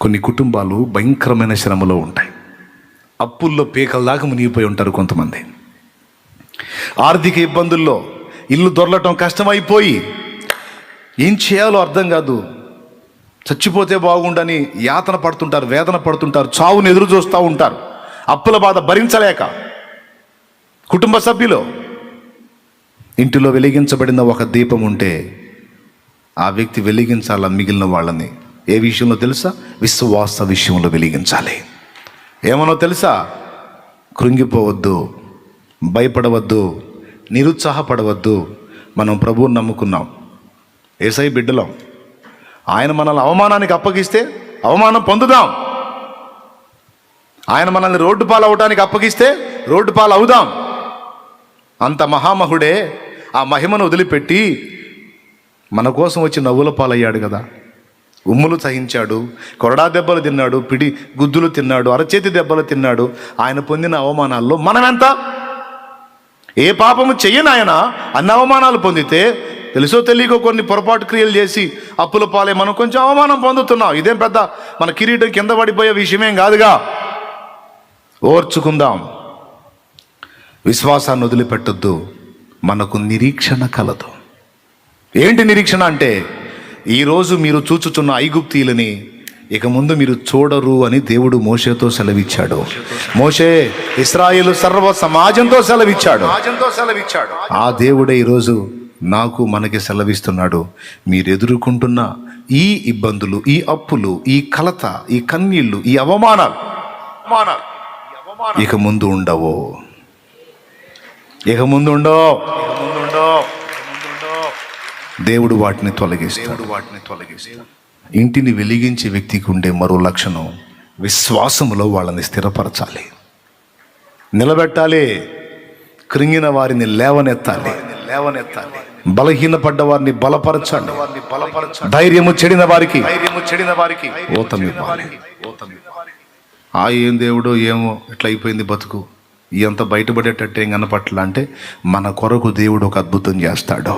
కొన్ని కుటుంబాలు భయంకరమైన శ్రమలో ఉంటాయి. అప్పుల్లో పీకల దాకా మునిగిపోయి ఉంటారు కొంతమంది. ఆర్థిక ఇబ్బందుల్లో ఇల్లు దొరలటం కష్టమైపోయి ఏం చేయాలో అర్థం కాదు. చచ్చిపోతే బాగుండని యాతన పడుతుంటారు, వేదన పడుతుంటారు, చావును ఎదురు చూస్తూ ఉంటారు. అప్పుల బాధ భరించలేక కుటుంబ సభ్యులు. ఇంటిలో వెలిగించబడిన ఒక దీపం ఉంటే ఆ వ్యక్తి వెలిగించాల మిగిలిన వాళ్ళని. ఏ విషయంలో తెలుసా? విశ్వాస విషయంలో వెలిగించాలి. ఏమనో తెలుసా? కృంగిపోవద్దు, భయపడవద్దు, నిరుత్సాహపడవద్దు. మనం ప్రభువుని నమ్ముకున్నాం, యేసయ్య బిడ్డలం. ఆయన మనల్ని అవమానానికి అప్పగిస్తే అవమానం పొందుదాం. ఆయన మనల్ని రోడ్డు పాలు అవడానికి అప్పగిస్తే రోడ్డు పాలు అవుదాం. అంత మహామహుడే ఆ మహిమను వదిలిపెట్టి మన కోసం వచ్చి నవ్వుల పాలయ్యాడు కదా. ఉమ్ములు సహించాడు, కొరడా దెబ్బలు తిన్నాడు, పిడి గుద్దులు తిన్నాడు, అరచేతి దెబ్బలు తిన్నాడు. ఆయన పొందిన అవమానాల్లో మనమెంత? ఏ పాపము చెయ్యని ఆయన అన్ని అవమానాలు పొందితే తెలుసో తెలియకో కొన్ని పొరపాటు క్రియలు చేసి అప్పుల పాలే మనం కొంచెం అవమానం పొందుతున్నాం. ఇదేం పెద్ద మన కిరీటం కింద పడిపోయే విషయమేం కాదుగా. ఓర్చుకుందాం. విశ్వాసాన్ని వదిలిపెట్టొద్దు. మనకు నిరీక్షణ కలదు. ఏంటి నిరీక్షణ అంటే, ఈరోజు మీరు చూచుచున్న ఐగుప్తీయులని ఇక ముందు మీరు చూడరు అని దేవుడు మోషేతో సెలవిచ్చాడు. మోషే ఇశ్రాయేలు సర్వ సమాజంతో సెలవిచ్చాడు. ఆ దేవుడే ఈరోజు నాకు మనకి సెలవిస్తున్నాడు. మీరు ఎదుర్కొంటున్న ఈ ఇబ్బందులు, ఈ అప్పులు, ఈ కలత, ఈ కన్నీళ్లు, ఈ అవమానాలు ఇక ముందు ఉండవు. ఇక ముందు ఉండవు. దేవుడు వాటిని తొలగిస్తాడు. ఇంటిని వెలిగించే వ్యక్తికి ఉండే మరో లక్షణం, విశ్వాసములో వాళ్ళని స్థిరపరచాలి, నిలబెట్టాలి. కృంగిన వారిని లేవనెత్తాలి. బలహీనపడ్డ వారిని బలపరచాలి. ధైర్యము చెడిన వారికి ఓతమివ్వాలి. ఏం దేవుడో ఏమో ఇట్లా అయిపోయింది బతుకు, ఎంత బయటపడేటట్టు ఏం కనపట్ల అంటే, మన కొరకు దేవుడు ఒక అద్భుతం చేస్తాడు.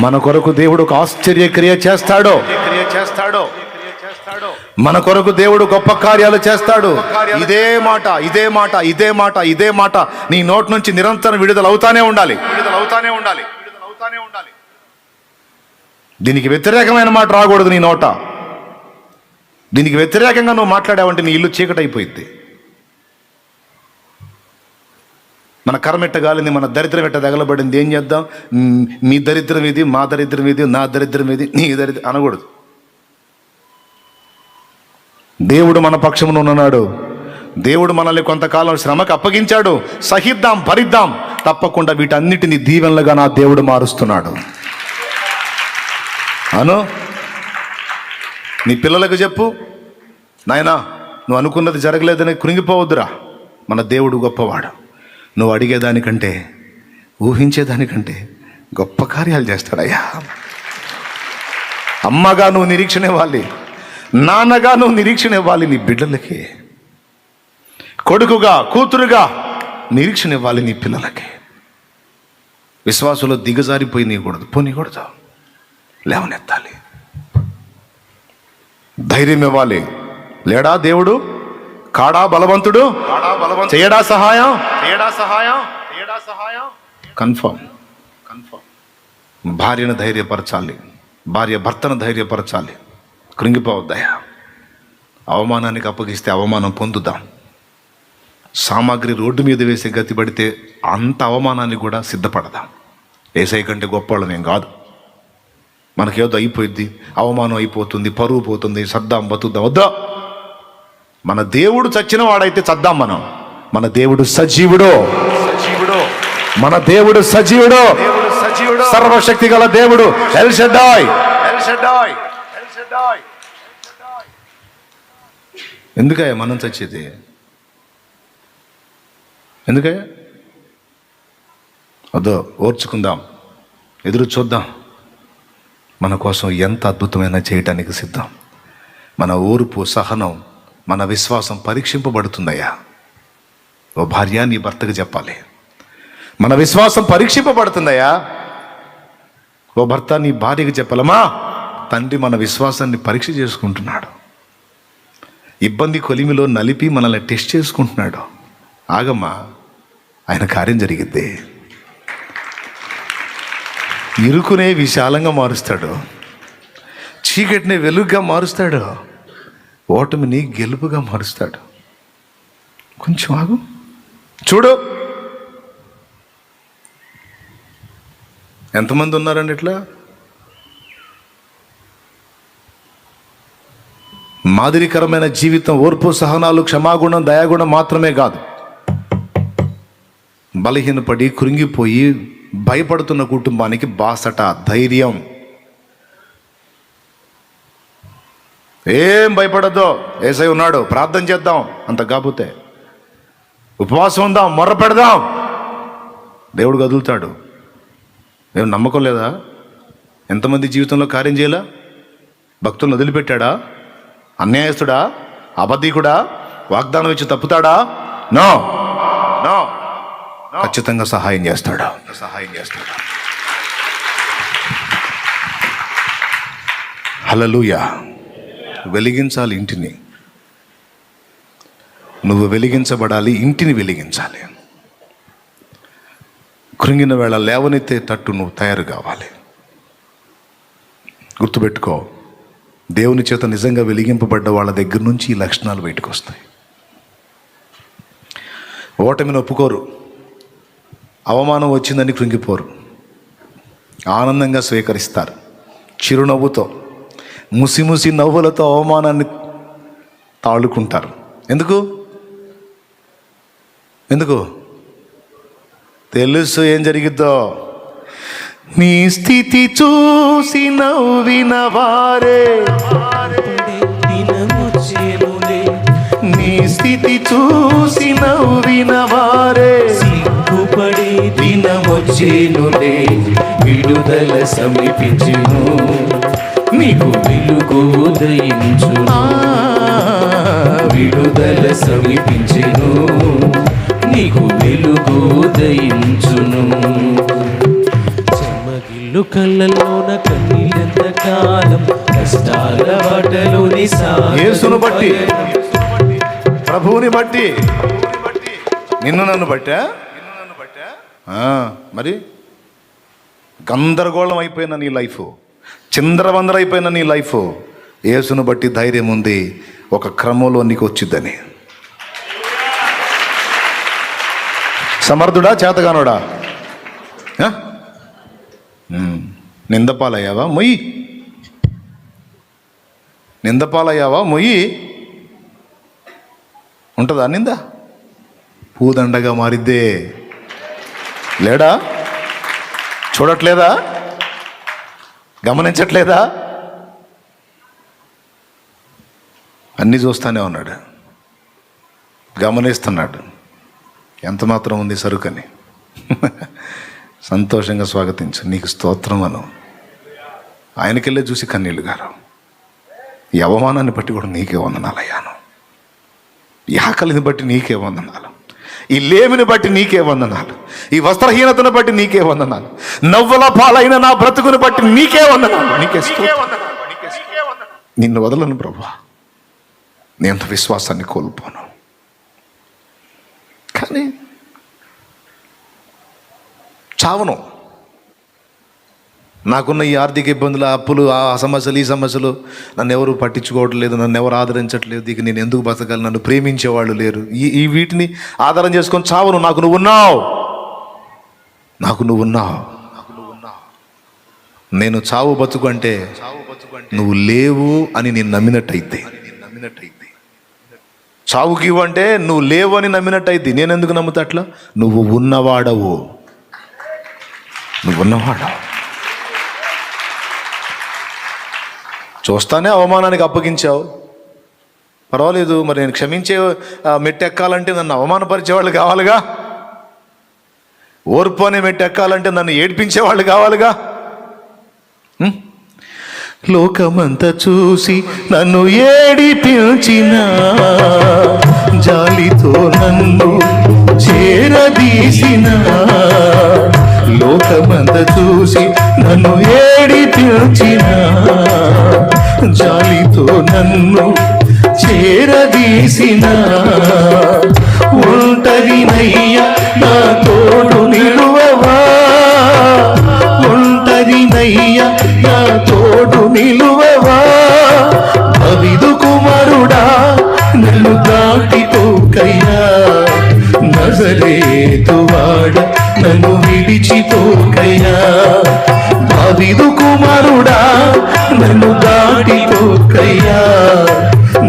మన కొరకు దేవుడు ఒక ఆశ్చర్యక్రియ చేస్తాడు. మన కొరకు దేవుడు గొప్ప కార్యాలు చేస్తాడు. ఇదే మాట, ఇదే మాట, ఇదే మాట, ఇదే మాట నీ నోటి నుంచి నిరంతరం విడుదల అవుతానే ఉండాలి. దీనికి వ్యతిరేకమైన మాట రాకూడదు నీ నోట. దీనికి వ్యతిరేకంగా నువ్వు మాట్లాడావంటే నీ ఇల్లు చీకటైపోయింది. మన కర్మెట్ట గాలింది, మన దరిద్రం ఎట్ట తగలబడింది, ఏం చేద్దాం? మీ దరిద్రం ఇది, మా దరిద్రం ఇది, నా దరిద్రం ఇది, నీ దరిద్రం అనకూడదు. దేవుడు మన పక్షమున ఉన్నాడు. దేవుడు మనల్ని కొంతకాలం శ్రమకు అప్పగించాడు. సహిద్దాం, భరిద్దాం. తప్పకుండా వీటన్నిటిని దీవెనలుగా నా దేవుడు మారుస్తున్నాడు. అను నీ పిల్లలకు చెప్పు, నాయనా నువ్వు అనుకున్నది జరగలేదని కృంగిపోవద్దురా. మన దేవుడు గొప్పవాడు. నువ్వు అడిగేదానికంటే, ఊహించేదానికంటే గొప్ప కార్యాలు చేస్తాడయ్యా. అమ్మగా నువ్వు నిరీక్షణ ఇవ్వాలి, నాన్నగా నువ్వు నిరీక్షణ ఇవ్వాలి నీ బిడ్డలకి. కొడుకుగా, కూతురుగా నిరీక్షణ ఇవ్వాలి నీ పిల్లలకి. విశ్వాసంలో దిగజారిపోయి నీకూడదు, పోనీకూడదు. లేవనెత్తాలి, ధైర్యం ఇవ్వాలి. లేడా దేవుడు? కాడా బలవంతుడు? చేయడా సహాయం? కన్ఫర్మ్. భార్యను ధైర్యపరచాలి, భార్య భర్తను ధైర్యపరచాలి. కృంగిపోవద్దయా. అవమానానికి అప్పగిస్తే అవమానం పొందుదాం. సామాగ్రి రోడ్డు మీద వేసే గతి పడితే అంత అవమానాన్ని కూడా సిద్ధపడదాం. యేసయ్య కంటే గొప్పవాళ్ళమేం కాదు. మనకేదో అయిపోయింది, అవమానం అయిపోతుంది, పరువు పోతుంది, సద్దాం బతుకుదాం. వద్దా. మన దేవుడు చచ్చిన వాడైతే చద్దాం మనం. మన దేవుడు సజీవుడు, మన దేవుడు సజీవుడు, సర్వశక్తి గల దేవుడు. ఎల్ షడ్డాయ్. ఎందుకయ్యా మనం చచ్చేది? ఎందుకయ్యా? వద్దు, ఓర్చుకుందాం, ఎదురు చూద్దాం. మన కోసం ఎంత అద్భుతమైన చేయటానికి సిద్ధం. మన ఓర్పు, సహనం, మన విశ్వాసం పరీక్షింపబడుతుందయ్యా. ఓ భార్య నీ భర్తకు చెప్పాలి, మన విశ్వాసం పరీక్షింపబడుతుందయ్యా. ఓ భర్త నీ భార్యకు చెప్పాలమ్మా, తండ్రి మన విశ్వాసాన్ని పరీక్ష చేసుకుంటున్నాడు. ఇబ్బంది కొలిమిలో నలిపి మనల్ని టెస్ట్ చేసుకుంటున్నాడు. ఆగమ్మా, ఆయన కార్యం జరిగిద్ది. ఇరుకునే విశాలంగా మారుస్తాడు, చీకటిని వెలుగుగా మారుస్తాడు, ఓటమిని గెలుపుగా మారుస్తాడు. కొంచెం ఆగు, చూడు. ఎంతమంది ఉన్నారండి ఇట్లా? మాదిరికరమైన జీవితం, ఓర్పు, సహనాలు, క్షమాగుణం, దయాగుణం మాత్రమే కాదు, బలహీనపడి కృంగిపోయి భయపడుతున్న కుటుంబానికి బాసట, ధైర్యం. ఏం భయపడద్దు, యేసయ్య ఉన్నాడు, ప్రార్థన చేద్దాం, అంత కాకపోతే ఉపవాసం ఉందాం, మొర్ర పెడదాం, దేవుడు కదులుతాడు. దేవుడు నమ్మకం లేదా? ఎంతమంది జీవితంలో కార్యం చేయాలా? భక్తులను వదిలిపెట్టాడా? అన్యాయస్తుడా? అబద్ధీకుడా? వాగ్దానం ఇచ్చి తప్పుతాడా? నో నో, ఖచ్చితంగా సహాయం చేస్తాడు. హల్లెలూయా. వెలిగించాలి ఇంటిని. నువ్వు వెలిగించబడాలి, ఇంటిని వెలిగించాలి. కృంగిన వేళ లేవనెత్తే తట్టు నువ్వు తయారు కావాలి. గుర్తుపెట్టుకో, దేవుని చేత నిజంగా వెలిగింపబడ్డ వాళ్ళ దగ్గర నుంచి ఈ లక్షణాలు బయటకు వస్తాయి. ఓటమిని ఒప్పుకోరు, అవమానం వచ్చిందని కృంగిపోరు, ఆనందంగా స్వీకరిస్తారు. చిరునవ్వుతో, ముసిముసి నవ్వులతో అవమానాన్ని తాళుకుంటారు. ఎందుకు? తెలుసు ఏం జరిగిద్దో. నీ స్థితి చూసి నవ్విన వారే, నీ స్థితి చూసి నవ్విన వారే, సిగ్గుపడే దినమొచ్చేనులే, విడుదల సమీపించును, నీకు వెలుగు ఉదయించును, విడుదల సమీపించును, నీకు వెలుగు ఉదయించును. చెమ్మగిల్లు కళ్ళలోన కన్నీళ్ళెంత కాలం, కష్టాల బాటలోని యేసును బట్టి, ప్రభువుని బట్టి, నిన్ను నన్ను బట్టా? మరి గందరగోళం అయిపోయిన నీ లైఫ్, చిందరవందర అయిపోయిన నీ లైఫ్, యేసును బట్టి ధైర్యం ఉంది, ఒక క్రమంలో నీకు వచ్చిద్దని. సమర్థుడా, చేతగానుడా? నిందపాలయ్యావా? మొయ్యి. నిందపాలయ్యావా? మొయ్యి. ఉంటుందా నింద? పూదండగా మారిద్దే. లేడా? చూడట్లేదా? గమనించట్లేదా? అన్నీ చూస్తూనే ఉన్నాడు, గమనిస్తున్నాడు. ఎంత మాత్రం ఉంది సరుకని సంతోషంగా స్వాగతించు. నీకు స్తోత్రం అను. ఆయనకెళ్ళే చూసి కన్నీళ్ళు గారు. ఈ అవమానాన్ని బట్టి కూడా నీకే వందనాలయ్యాను, ఈ ఆకలిని బట్టి నీకే వందనాలు, ఈ లేమిని బట్టి నీకే వందనాలు, ఈ వస్త్రహీనతను బట్టి నీకే వందనాలు, నవ్వుల పాలైన నా బ్రతుకుని బట్టి నీకే వందనాలు, నీకే నిన్ను వదలను ప్రభువా. నేను విశ్వాసాన్ని కోల్పోను. కానీ చావను. నాకున్న ఈ ఆర్థిక ఇబ్బందులు, అప్పులు, ఆ సమస్యలు, ఈ సమస్యలు, నన్ను ఎవరు పట్టించుకోవట్లేదు, నన్ను ఎవరు ఆదరించట్లేదు, ఇక నేను ఎందుకు బతకాలి, నన్ను ప్రేమించేవాళ్ళు లేరు, ఈ వీటిని ఆధారం చేసుకొని చావను. నాకు నువ్వు ఉన్నావు. నేను చావు బతుకు అంటే నువ్వు లేవు అని నేను నమ్మినట్టయితే, చావుకి అంటే నువ్వు లేవు అని నమ్మినట్టయితే. నేను ఎందుకు నమ్ముతా అట్లా? నువ్వు ఉన్నవాడవు. చూస్తానే అవమానానికి అప్పగించావు, పర్వాలేదు. మరి నేను క్షమించే మెట్టు ఎక్కాలంటే నన్ను అవమానపరిచేవాళ్ళు కావాలిగా, ఓర్పు అనే మెట్టు ఎక్కాలంటే నన్ను ఏడ్పించేవాళ్ళు కావాలిగా. లోకమంతా చూసి నన్ను ఏడిపించిన, జాలితో నన్ను చేరదీసిన, లోకమంతా చూసి నన్ను ఏడిపించిన, జాలితో నన్ను చేరదీసిన ఒంటరినయ్యా నా తోడు నిలువవా, ఒంటరినయ్యా నా తోడు నిలువవా. దావీదు కుమారుడా నన్ను దాటిపోకయ్యా, నజరేతువాడ నన్ను విడిచిపోకయ్యా. దావీదు కుమారుడా నన్ను దాటిపోకయ్యా,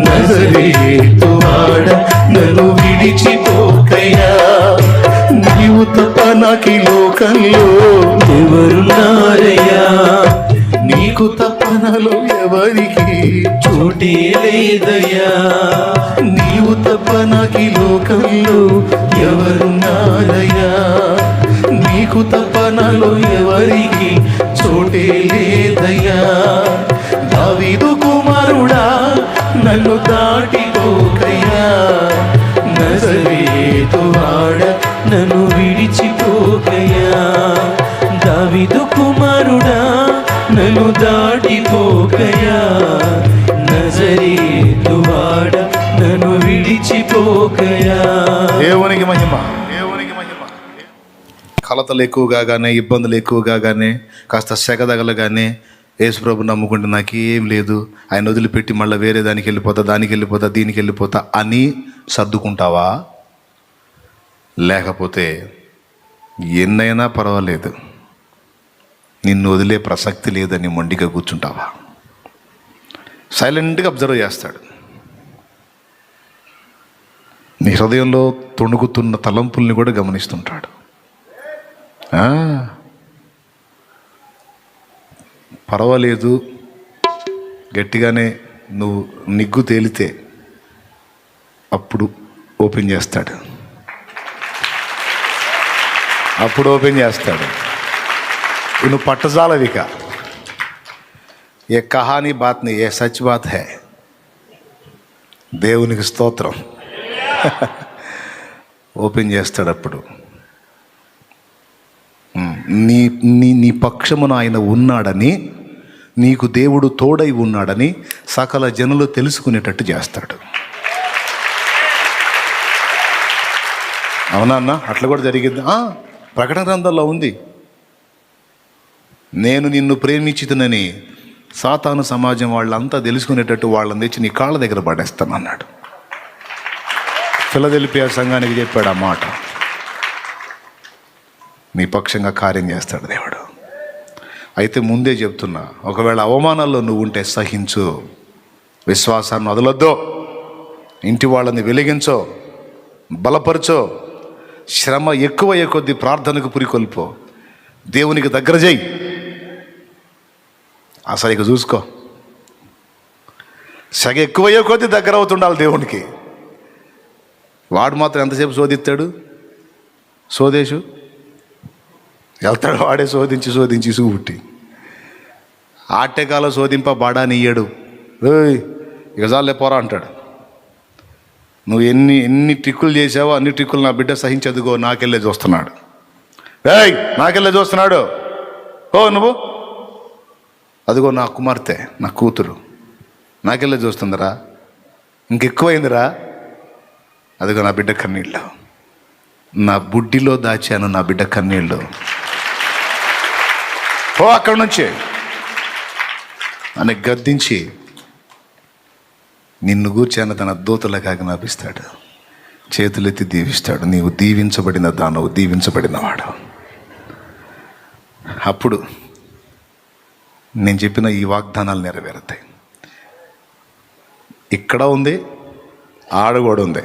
నజరేతువాడ నన్ను విడిచిపోకయ్యా. నీవు తప్ప నాకు ఈ లోకంలో ఎవరున్నారయ్యా, నీకు తప్ప నాలో ఎవరికి చోటే లేదయ్యా. నీవు తప్ప నాకు ఈ లోకంలో ఎవరున్నారయ్యా, నీకు తప్ప నాలో ఎవరికి చోటే లేదయ్యా. దావీదు కుమారుడా నన్ను దాటిపోకయ్యా, నజరేతువాడ నన్ను విడిచిపోకయ్యా. దావీదు కుమారుడా నన్ను దాటిపోకయ్యా, నజరేతువాడ నన్ను విడిచిపోకయ్యా. దేవునికి మహిమ, దేవునికి మహిమ. కలతలు ఎక్కువగా కానీ, ఇబ్బందులు ఎక్కువగా కానీ, కాస్త సెగదగలగానే యేసుప్రభు నమ్ముకుంటే నాకేం లేదు, ఆయన వదిలిపెట్టి మళ్ళీ వేరే దానికి వెళ్ళిపోతా, దానికి వెళ్ళిపోతా, దీనికి వెళ్ళిపోతా అని సర్దుకుంటావా? లేకపోతే ఎన్నైనా పర్వాలేదు, నిన్ను వదిలే ప్రసక్తి లేదని మొండిగా కూర్చుంటావా? సైలెంట్గా అబ్జర్వ్ చేస్తాడు. నీ హృదయంలో తొణుకుతున్న తలంపుల్ని కూడా గమనిస్తుంటాడు. పర్వాలేదు, గట్టిగానే నువ్వు నిగ్గు తేలితే అప్పుడు ఓపెన్ చేస్తాడు, అప్పుడు ఓపెన్ చేస్తాడు. నువ్వు పట్టజాలవిక, ఏ కహానీ బాత్ ని, ఏ సచ్ బాత్ హై. దేవునికి స్తోత్రం. ఓపెన్ చేస్తాడు అప్పుడు. నీ నీ నీ పక్షమున ఆయన ఉన్నాడని, నీకు దేవుడు తోడై ఉన్నాడని సకల జనులు తెలుసుకునేటట్టు చేస్తాడు. అవునా అన్న? అట్లా కూడా జరిగింది. ప్రకటన గ్రంథంలో ఉంది, నేను నిన్ను ప్రేమించుతునని సాతాను సమాజం వాళ్ళంతా తెలుసుకునేటట్టు వాళ్ళని తెచ్చి నీ కాళ్ళ దగ్గర పడేస్తానన్నాడు. ఫిలదెల్ఫియా సంఘానికి చెప్పాడు ఆ మాట. నీ పక్షంగా కార్యం చేస్తాడు దేవుడు. అయితే ముందే చెప్తున్నా, ఒకవేళ అవమానాల్లో నువ్వు ఉంటే సహించు, విశ్వాసాన్ని వదలొద్దు, ఇంటి వాళ్ళని వెలిగించో, బలపరచో, శ్రమ ఎక్కువయ్యే కొద్దీ ప్రార్థనకు పురికొల్పో, దేవునికి దగ్గర చేయి. అసలు ఇక చూసుకో, సగ ఎక్కువయ్యే కొద్దీ దగ్గర అవుతుండాలి దేవునికి. వాడు మాత్రం ఎంతసేపు శోధిస్తాడు? సోదేశు వెళ్తాడు, వాడే శోధించి శోధించి ఇసుగుపుట్టి ఆటేకాలో శోధింప బాడాని ఇయ్యడు. ఇక చాలే పోరా అంటాడు. నువ్వు ఎన్ని ట్రిక్కులు చేసావో అన్ని ట్రిక్కులు నా బిడ్డ సహించదుగో, నాకెళ్ళే చూస్తున్నాడు. నాకెళ్ళే చూస్తున్నాడు. నువ్వు అదిగో నా కుమార్తె, నా కూతురు నాకెళ్ళే చూస్తుందిరా, ఇంకెక్కువైందిరా, అదిగో నా బిడ్డ కన్నీళ్ళు, నా బుడ్డిలో దాచాను నా బిడ్డ కన్నీళ్ళు, అక్కడి నుంచి అని గద్దించి నిన్ను గూర్చాను తన దూతలకు ఆజ్ఞాపిస్తాడు, చేతులెత్తి దీవిస్తాడు. నీవు దీవించబడిన దానవు, దీవించబడినవాడు. అప్పుడు నేను చెప్పిన ఈ వాగ్దానాలు నెరవేరుతాయి. ఇక్కడ ఉంది, ఆడ కూడా ఉంది.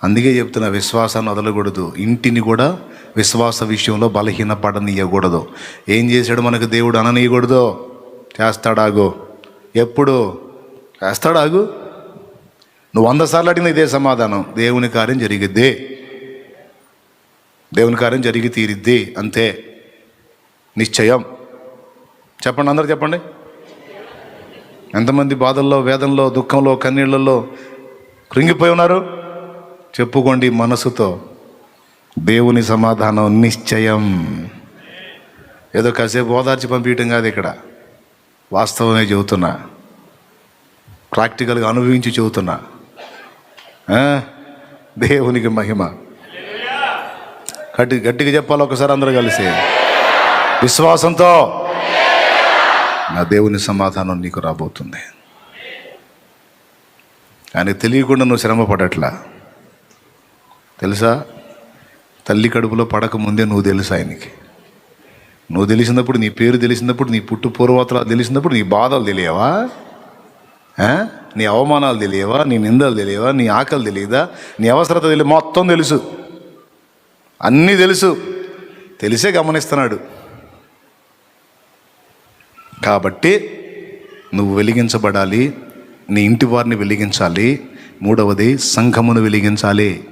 అందుకే చెప్తున్నా, విశ్వాసాన్ని వదలకూడదు. ఇంటిని కూడా విశ్వాస విషయంలో బలహీనపడనీయకూడదు. ఏం చేశాడు మనకు దేవుడు అననీయకూడదు. చేస్తాడాగు, ఎప్పుడు చేస్తాడాగు. నువ్వు 100 సార్లు అడిగిన ఇదే సమాధానం, దేవుని కార్యం జరిగిద్దే, దేవుని కార్యం జరిగి తీరిద్ది, అంతే, నిశ్చయం. చెప్పండి, అందరూ చెప్పండి. ఎంతమంది బాధల్లో, వేదనలో, దుఃఖంలో, కన్నీళ్లలో కృంగిపోయి ఉన్నారు? చెప్పుకోండి మనసుతో, దేవుని సమాధానం నిశ్చయం. ఏదో కాసేపు ఓదార్చి పంపించడం కాదు, ఇక్కడ వాస్తవమే చెబుతున్నా. ప్రాక్టికల్గా అనుభవించి చెబుతున్నా. దేవునికి మహిమ. గట్టిగా చెప్పాలి ఒకసారి అందరూ కలిసి, విశ్వాసంతో. నా దేవుని సమాధానం నీకు రాబోతుంది. కానీ తెలియకుండా నువ్వు శ్రమ పడట్లా తెలుసా? తల్లి కడుపులో పడక ముందే నువ్వు తెలుసు ఆయనకి. నువ్వు తెలిసినప్పుడు, నీ పేరు తెలిసినప్పుడు, నీ పుట్టు పూర్వోత్తరాలు తెలిసినప్పుడు నీ బాధలు తెలియవా? నీ అవమానాలు తెలియవా? నీ నిందలు తెలియవా? నీ ఆకలి తెలియదా? నీ అవసరత తెలియదు. మొత్తం తెలుసు, అన్నీ తెలుసు. తెలిసే గమనిస్తున్నాడు. కాబట్టి నువ్వు వెలిగించబడాలి, నీ ఇంటి వారిని వెలిగించాలి. మూడవది, సంఘమును వెలిగించాలి.